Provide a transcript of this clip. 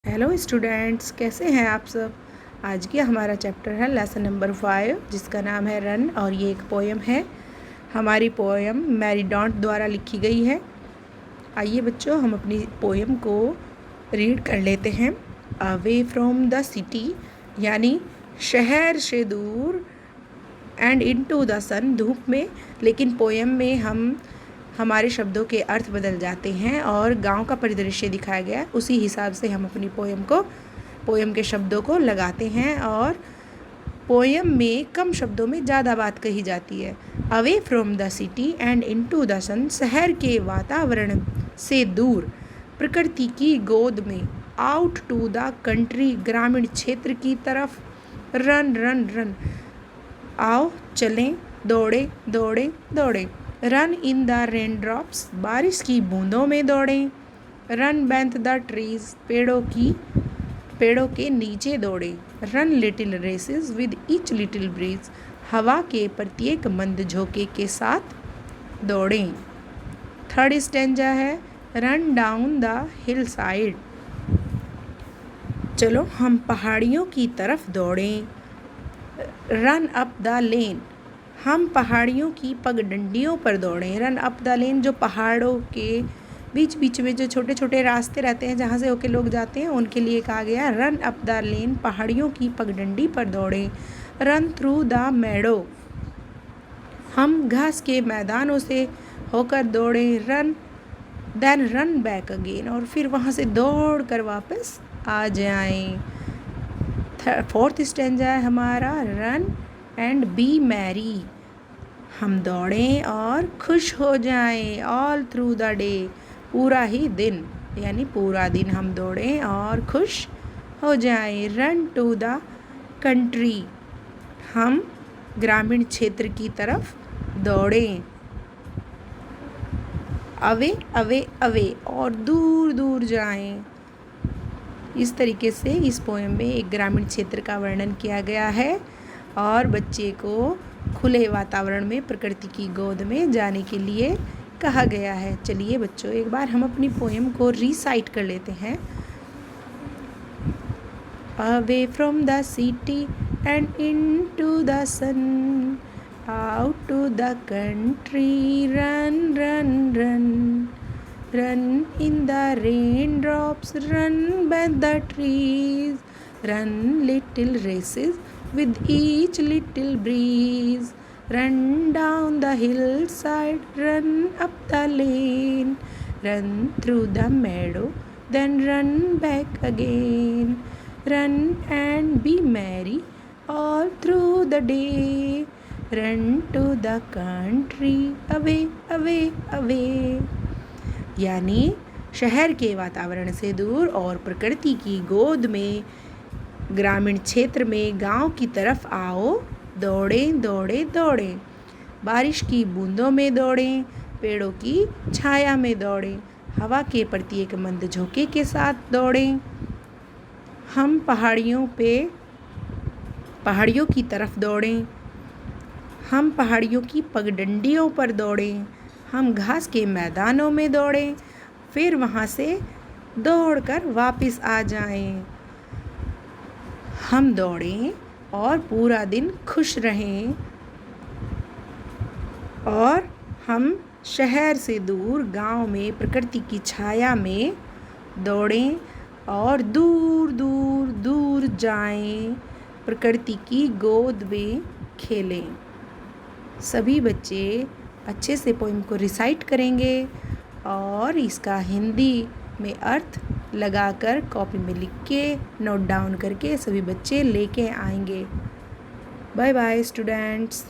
Hello students, कैसे हैं आप सब। आज की हमारा चैप्टर है लेसन नंबर 5 जिसका नाम है रन और ये एक पोएम है। हमारी पोएम मैरी डॉन्ट द्वारा लिखी गई है। आइए बच्चों, हम अपनी पोएम को रीड कर लेते हैं। अवे फ्रॉम द सिटी यानी शहर से दूर, एंड इनटू द सन धूप में। लेकिन पोएम में हमारे शब्दों के अर्थ बदल जाते हैं और गांव का परिदृश्य दिखाया गया है। उसी हिसाब से हम अपनी पोएम के शब्दों को लगाते हैं और पोएम में कम शब्दों में ज़्यादा बात कही जाती है। Away from the city and into the sun, शहर के वातावरण से दूर, प्रकृति की गोद में। आउट टू द कंट्री, ग्रामीण क्षेत्र की तरफ। रन रन रन, आओ चलें, दौड़े दौड़े दौड़े। Run in the rain drops, बारिश की बूंदों में दौड़ें। रन बेंथ द ट्रीज, पेड़ों के नीचे दौड़े। Run little races with each little breeze, हवा के प्रत्येक मंद झोंके के साथ दौड़ें। थर्ड स्टेंजा है run down the hill side, चलो हम पहाड़ियों की तरफ दौड़ें। रन अप द लेन, हम पहाड़ियों की पगडंडियों पर दौड़ें। रन अप द लेन, जो पहाड़ों के बीच बीच में जो छोटे छोटे रास्ते रहते हैं जहाँ से होके लोग जाते हैं, उनके लिए कहा गया रन अप द लेन, पहाड़ियों की पगडंडी पर दौड़ें। रन थ्रू द मेडो, हम घास के मैदानों से होकर दौड़ें। रन बैक अगेन, और फिर वहाँ से दौड़ कर वापस आ जाएं। फोर्थ स्टेंजा है हमारा रन एंड बी मैरी, हम दौड़ें और खुश हो जाएं। ऑल थ्रू द डे, पूरा ही दिन यानी पूरा दिन हम दौड़ें और खुश हो जाएं। रन टू द कंट्री, हम ग्रामीण क्षेत्र की तरफ दौड़ें। अवे अवे अवे, और दूर दूर जाएं। इस तरीके से इस पोएम में एक ग्रामीण क्षेत्र का वर्णन किया गया है और बच्चे को खुले वातावरण में प्रकृति की गोद में जाने के लिए कहा गया है। चलिए बच्चों, एक बार हम अपनी पोएम को रीसाइट कर लेते हैं। Away from the city and into the sun, out to the country, run run run. Run in the raindrops, run by the trees, run little races with each little breeze. Run down the hillside, run up the lane, run through the meadow, then run back again. Run and be merry all through the day. Run to the country, away, away, away. यानी शहर के वातावरण से दूर और प्रकृति की गोद में, ग्रामीण क्षेत्र में गांव की तरफ आओ, दौड़ें दौड़े दौड़ें। बारिश की बूंदों में दौड़ें, पेड़ों की छाया में दौड़ें, हवा के प्रत्येक मंद झोंके के साथ दौड़ें। हम पहाड़ियों की तरफ दौड़ें, हम पहाड़ियों की पगडंडियों पर दौड़ें, हम घास के मैदानों में दौड़ें, फिर वहाँ से दौड़कर वापस आ जाएं। हम दौड़ें और पूरा दिन खुश रहें और हम शहर से दूर गांव में प्रकृति की छाया में दौड़ें और दूर दूर दूर जाएं, प्रकृति की गोद में खेलें। सभी बच्चे अच्छे से पोएम को रिसाइट करेंगे और इसका हिंदी में अर्थ लगाकर कॉपी में लिख के नोट डाउन करके सभी बच्चे लेके आएंगे। Bye bye students.